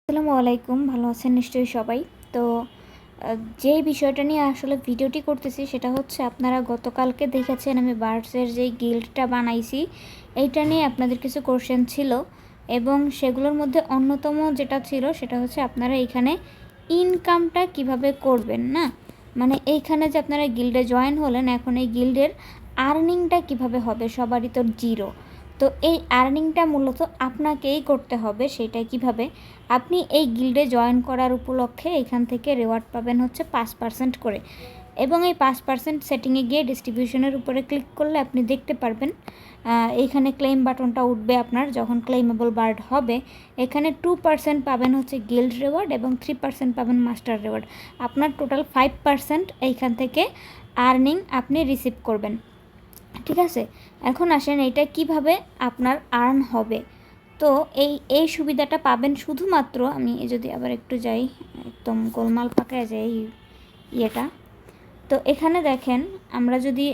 আসসালামু আলাইকুম, ভালো আছেন নিশ্চয়ই সবাই। তো যে বিষয়টা নিয়ে আসলে ভিডিওটি করতেছি সেটা হচ্ছে, আপনারা গতকালকে দেখেছেন আমি বার্ডসের যেই গিল্ডটা বানাইছি, এইটা নিয়ে আপনাদের কিছু কোশ্চেন ছিল এবং সেগুলোর মধ্যে অন্যতম যেটা ছিল সেটা হচ্ছে আপনারা এইখানে ইনকামটা কিভাবে করবেন, না মানে এইখানে যে আপনারা গিল্ডে জয়েন হলেন, এখন এই গিল্ডের আর্নিংটা কিভাবে হবে। সবারই তো জিরো, তো এই আর্নিংটা মূলত আপনাকেই করতে হবে। সেটা কিভাবে, আপনি এই গিল্ডে জয়েন করার উপলক্ষে এখান থেকে রেওয়ার্ড পাবেন হচ্ছে 5% করে, এবং এই 5% সেটিংয়ে গিয়ে ডিস্ট্রিবিউশনের উপরে ক্লিক করলে আপনি দেখতে পারবেন এইখানে ক্লেম বাটনটা উঠবে আপনার। যখন ক্লেমেবল বার্ড হবে, এখানে 2% পাবেন হচ্ছে গিল্ড রেওয়ার্ড এবং 3% পাবেন মাস্টার রেওয়ার্ড। আপনার টোটাল 5% এইখান থেকে আর্নিং আপনি রিসিভ করবেন, ঠিক আছে। এখন আসেন এইটা কিভাবে আপনার আর্ন হবে। তো এই সুবিধাটা পাবেন শুধুমাত্র, আমি যদি আবার একটু যাই, একদম গোলমাল পাকায় যাই ইয়েটা। তো এখানে দেখেন, আমরা যদি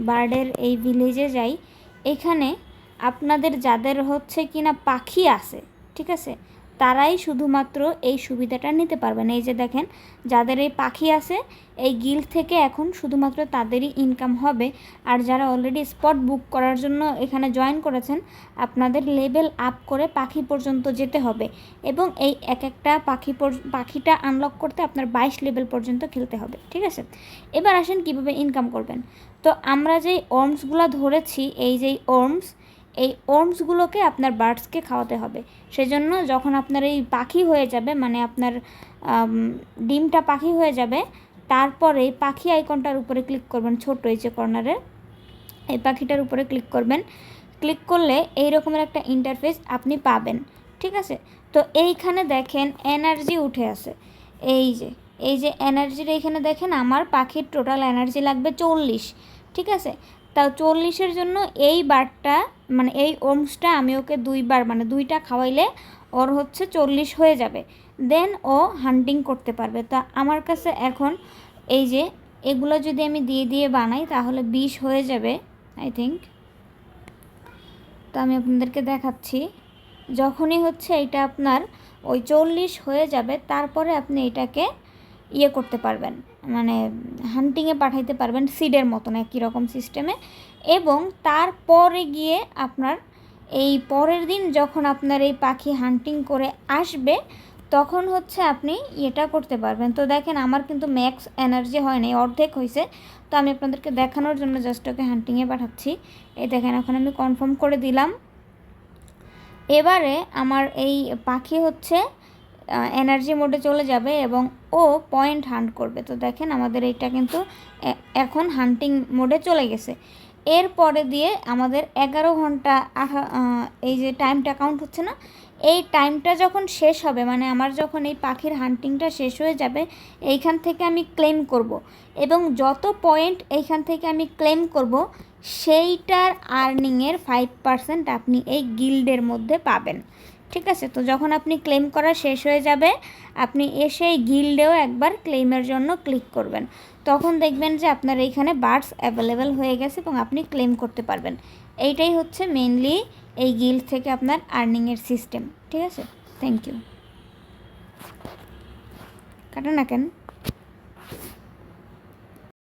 বার্ডের এই ভিলেজে যাই, এখানে আপনাদের যাদের হচ্ছে কিনা পাখি আছে, ঠিক আছে, তারাই শুধুমাত্র এই সুবিধাটা নিতে পারবেন। এই যে দেখেন, যাদের এই পাখি আছে, এই গিল্ড থেকে এখন শুধুমাত্র তাদেরই ইনকাম হবে। আর যারা অলরেডি স্পট বুক করার জন্য এখানে জয়েন করেছেন, আপনাদের লেভেল আপ করে পাখি পর্যন্ত যেতে হবে এবং এই একটা পাখিটা আনলক করতে আপনার 22 লেভেল পর্যন্ত খেলতে হবে, ঠিক আছে। এবার আসেন কিভাবে ইনকাম করবেন। তো আমরা যেই ওর্মসগুলো ধরেছি, এই যেই এই ওর্মসগুলোকে আপনার বার্ডসকে খাওয়াতে হবে। সেজন্য যখন আপনার এই পাখি হয়ে যাবে, মানে আপনার ডিমটা পাখি হয়ে যাবে, তারপরে পাখি আইকনটার উপরে ক্লিক করবেন, ছোট্ট এই যে কর্নারে এই পাখিটার উপরে ক্লিক করবেন। ক্লিক করলে এই রকমের একটা ইন্টারফেস আপনি পাবেন, ঠিক আছে। তো এইখানে দেখেন এনার্জি উঠে আছে, এই যে এনার্জির এইখানে দেখেন আমার পাখির টোটাল এনার্জি লাগবে 40, ঠিক আছে। তাও 40-এর জন্য এই বারটা, মানে এই ওর্মসটা আমি ওকে দুইবার, মানে দুইটা খাওয়াইলে ওর হচ্ছে 40 হয়ে যাবে। দেন ও হান্টিং করতে পারবে। তো আমার কাছে এখন এই যে এগুলো যদি আমি দিয়ে বানাই তাহলে 20 হয়ে যাবে আই থিঙ্ক। তো আমি আপনাদেরকে দেখাচ্ছি, যখনই হচ্ছে এটা আপনার ওই 40 হয়ে যাবে, তারপরে আপনি এটাকে করতে পারবেন, মানে হান্টিংয়ে পাঠাইতে পারবেন, সিডের মতন একই রকম সিস্টেমে। এবং তারপরে গিয়ে আপনার এই পরের দিন যখন আপনার এই পাখি হান্টিং করে আসবে, তখন হচ্ছে আপনি এটা করতে পারবেন। তো দেখেন আমার কিন্তু ম্যাক্স এনার্জি হয় নাই, অর্ধেক হয়েছে। তো আমি আপনাদেরকে দেখানোর জন্য জাস্ট ওকে হান্টিংয়ে পাঠাচ্ছি। এই দেখেন, এখন আমি কনফার্ম করে দিলাম। এবারে আমার এই পাখি হচ্ছে এনার্জি মোডে চলে যাবে এবং ও পয়েন্ট হান্ট করবে। তো দেখেন আমাদের এইটা কিন্তু এখন হান্টিং মোডে চলে গেছে। এরপরে দিয়ে আমাদের 11 ঘন্টা এই যে টাইমটা কাউন্ট হচ্ছে না, এই টাইমটা যখন শেষ হবে, মানে আমার যখন এই পাখির হান্টিংটা শেষ হয়ে যাবে, এইখান থেকে আমি ক্লেম করব এবং যত পয়েন্ট এইখান থেকে আমি ক্লেম করব, সেইটার আর্নিংয়ের 5% আপনি এই গিল্ডের মধ্যে পাবেন, ঠিক আছে। তো যখন আপনি ক্লেম করা শেষ হয়ে যাবে, আপনি এসে এই গিল্ডেও একবার ক্লেমের জন্য ক্লিক করবেন। তখন দেখবেন যে আপনার এইখানে বার্ডস অ্যাভেলেবেল হয়ে গেছে এবং আপনি ক্লেম করতে পারবেন। এইটাই হচ্ছে মেইনলি এই গিল্ড থেকে আপনার আর্নিংয়ের সিস্টেম, ঠিক আছে। Thank you. কাটা না কেন।